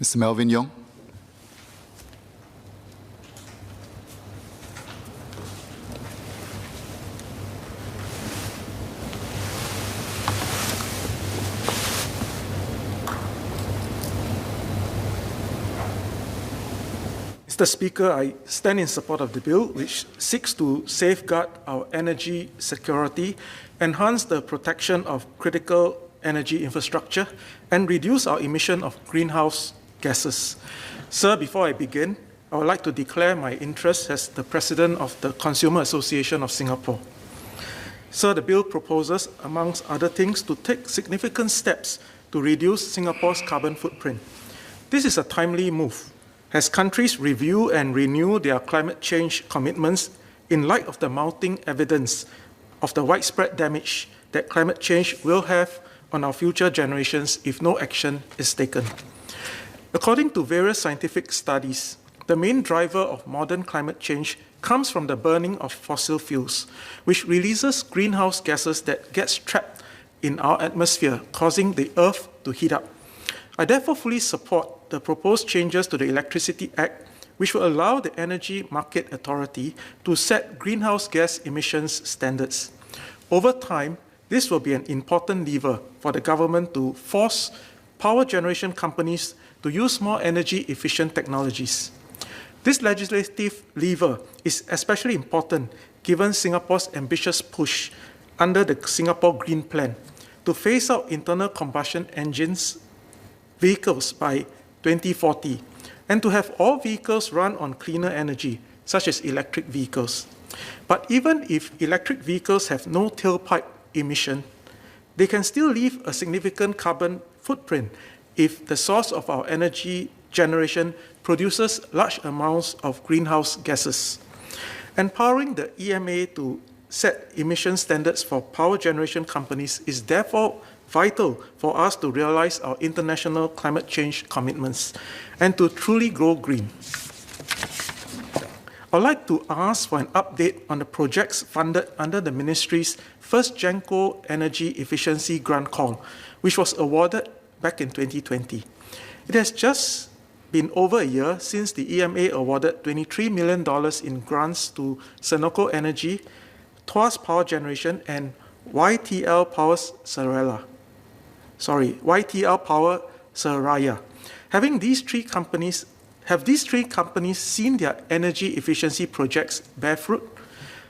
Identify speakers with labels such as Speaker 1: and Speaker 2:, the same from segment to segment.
Speaker 1: Mr. Melvin Yong.
Speaker 2: Mr. Speaker, I stand in support of the bill, which seeks to safeguard our energy security, enhance the protection of critical energy infrastructure, and reduce our emission of greenhouse gases. Sir, before I begin, I would like to declare my interest as the President of the Consumer Association of Singapore. Sir, the bill proposes, amongst other things, to take significant steps to reduce Singapore's carbon footprint. This is a timely move, as countries review and renew their climate change commitments in light of the mounting evidence of the widespread damage that climate change will have on our future generations if no action is taken. According to various scientific studies, the main driver of modern climate change comes from the burning of fossil fuels, which releases greenhouse gases that gets trapped in our atmosphere, causing the Earth to heat up. I therefore fully support the proposed changes to the Electricity Act, which will allow the Energy Market Authority to set greenhouse gas emissions standards. Over time, this will be an important lever for the government to force power generation companies to use more energy-efficient technologies. This legislative lever is especially important given Singapore's ambitious push under the Singapore Green Plan to phase out internal combustion engines vehicles by 2040 and to have all vehicles run on cleaner energy, such as electric vehicles. But even if electric vehicles have no tailpipe emission, they can still leave a significant carbon footprint if the source of our energy generation produces large amounts of greenhouse gases. Empowering the EMA to set emission standards for power generation companies is therefore vital for us to realize our international climate change commitments and to truly go green. I'd like to ask for an update on the projects funded under the Ministry's first Genco Energy Efficiency Grant Call, which was awarded back in 2020. It has just been over a year since the EMA awarded $23 million in grants to Senoko Energy, Tuas Power Generation, and YTL Power Seraya. Have these three companies seen their energy efficiency projects bear fruit?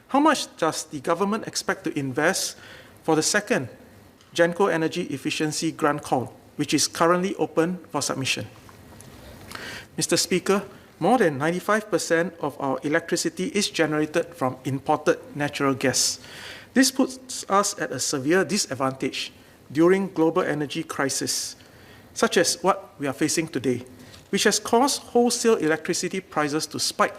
Speaker 2: How much does the government expect to invest for the second Genco Energy Efficiency Grant Call, which is currently open for submission? Mr. Speaker, more than 95% of our electricity is generated from imported natural gas. This puts us at a severe disadvantage during global energy crisis, such as what we are facing today, which has caused wholesale electricity prices to spike.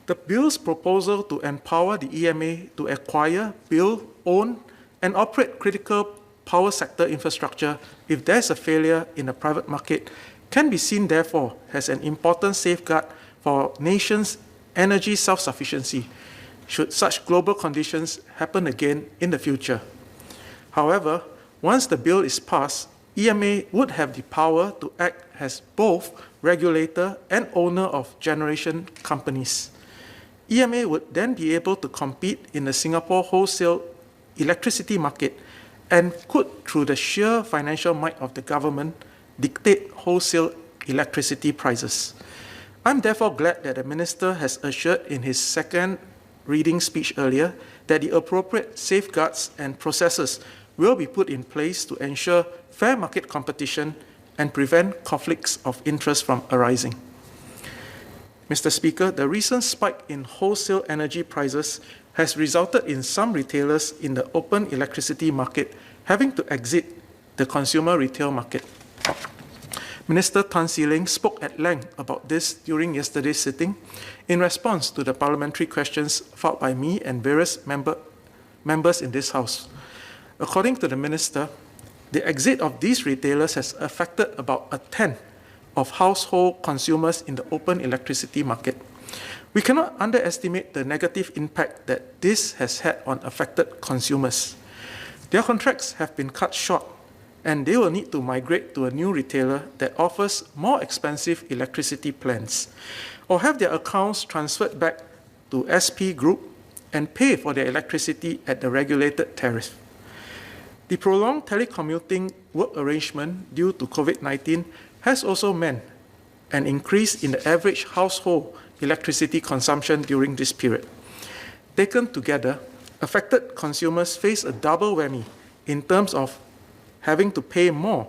Speaker 2: The bill's proposal to empower the EMA to acquire, build, own, and operate critical power sector infrastructure if there's a failure in the private market can be seen, therefore, as an important safeguard for our nation's energy self-sufficiency should such global conditions happen again in the future. However, once the bill is passed, EMA would have the power to act as both regulator and owner of generation companies. EMA would then be able to compete in the Singapore wholesale electricity market and could, through the sheer financial might of the government, dictate wholesale electricity prices. I'm therefore glad that the Minister has assured in his second reading speech earlier that the appropriate safeguards and processes will be put in place to ensure fair market competition and prevent conflicts of interest from arising. Mr. Speaker, the recent spike in wholesale energy prices has resulted in some retailers in the open electricity market having to exit the consumer retail market. Minister Tan See Leng spoke at length about this during yesterday's sitting in response to the parliamentary questions filed by me and various members in this House. According to the Minister, the exit of these retailers has affected about a tenth of household consumers in the open electricity market. We cannot underestimate the negative impact that this has had on affected consumers. Their contracts have been cut short, and they will need to migrate to a new retailer that offers more expensive electricity plans, or have their accounts transferred back to SP Group and pay for their electricity at the regulated tariff. The prolonged telecommuting work arrangement due to COVID-19 has also meant an increase in the average household electricity consumption during this period. Taken together, affected consumers face a double whammy in terms of having to pay more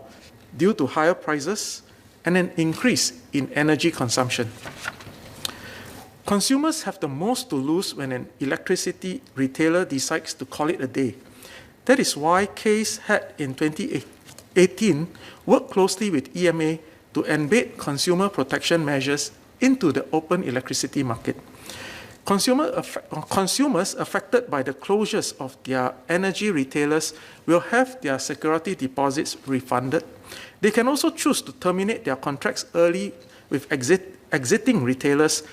Speaker 2: due to higher prices and an increase in energy consumption. Consumers have the most to lose when an electricity retailer decides to call it a day. That is why CASE had in 2018 worked closely with EMA to embed consumer protection measures into the open electricity market. Consumers affected by the closures of their energy retailers will have their security deposits refunded. They can also choose to terminate their contracts early with exiting retailers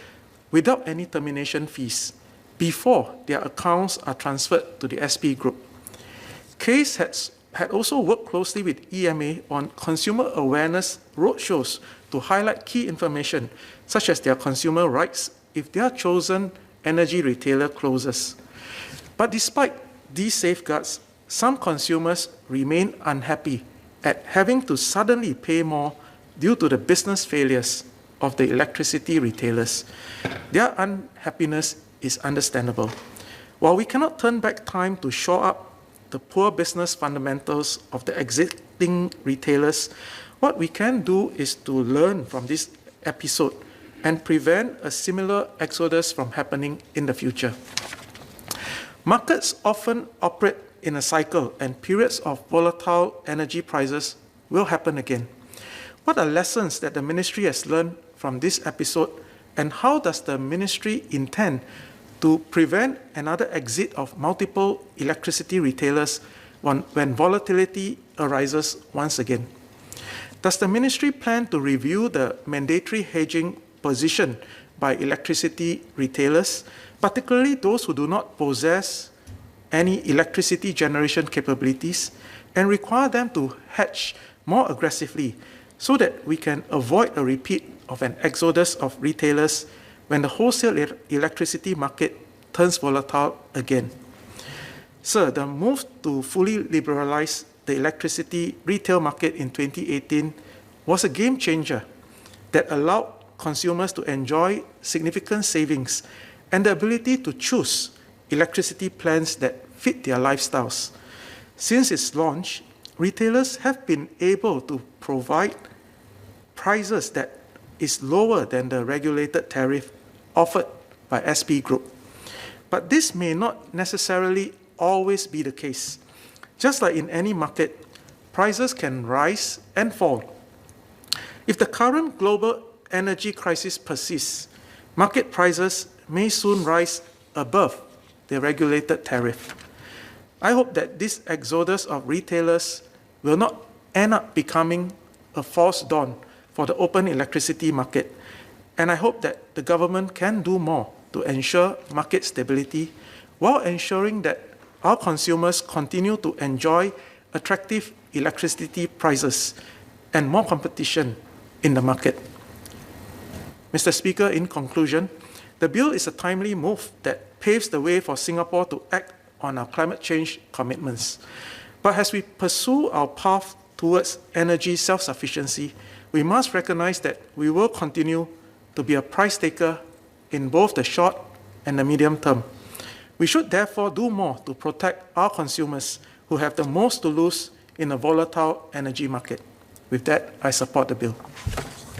Speaker 2: without any termination fees before their accounts are transferred to the SP Group. CASE had also worked closely with EMA on consumer awareness roadshows to highlight key information such as their consumer rights if their chosen energy retailer closes. But despite these safeguards, some consumers remain unhappy at having to suddenly pay more due to the business failures of the electricity retailers. Their unhappiness is understandable. While we cannot turn back time to shore up the poor business fundamentals of the exiting retailers, what we can do is to learn from this episode and prevent a similar exodus from happening in the future. Markets often operate in a cycle, and periods of volatile energy prices will happen again. What are lessons that the ministry has learned from this episode, and how does the ministry intend to prevent another exit of multiple electricity retailers when volatility arises once again? Does the ministry plan to review the mandatory hedging position by electricity retailers, particularly those who do not possess any electricity generation capabilities, and require them to hedge more aggressively so that we can avoid a repeat of an exodus of retailers when the wholesale electricity market turns volatile again? Sir, the move to fully liberalize the electricity retail market in 2018 was a game changer that allowed consumers to enjoy significant savings and the ability to choose electricity plans that fit their lifestyles. Since its launch, retailers have been able to provide prices that is lower than the regulated tariff offered by SP Group. But this may not necessarily always be the case. Just like in any market, prices can rise and fall. If the current global energy crisis persists, market prices may soon rise above the regulated tariff. I hope that this exodus of retailers will not end up becoming a false dawn for the open electricity market, and I hope that the government can do more to ensure market stability while ensuring that our consumers continue to enjoy attractive electricity prices and more competition in the market. Mr. Speaker, in conclusion, the bill is a timely move that paves the way for Singapore to act on our climate change commitments. But as we pursue our path towards energy self-sufficiency, we must recognize that we will continue to be a price taker in both the short and the medium term. We should therefore do more to protect our consumers who have the most to lose in a volatile energy market. With that, I support the bill.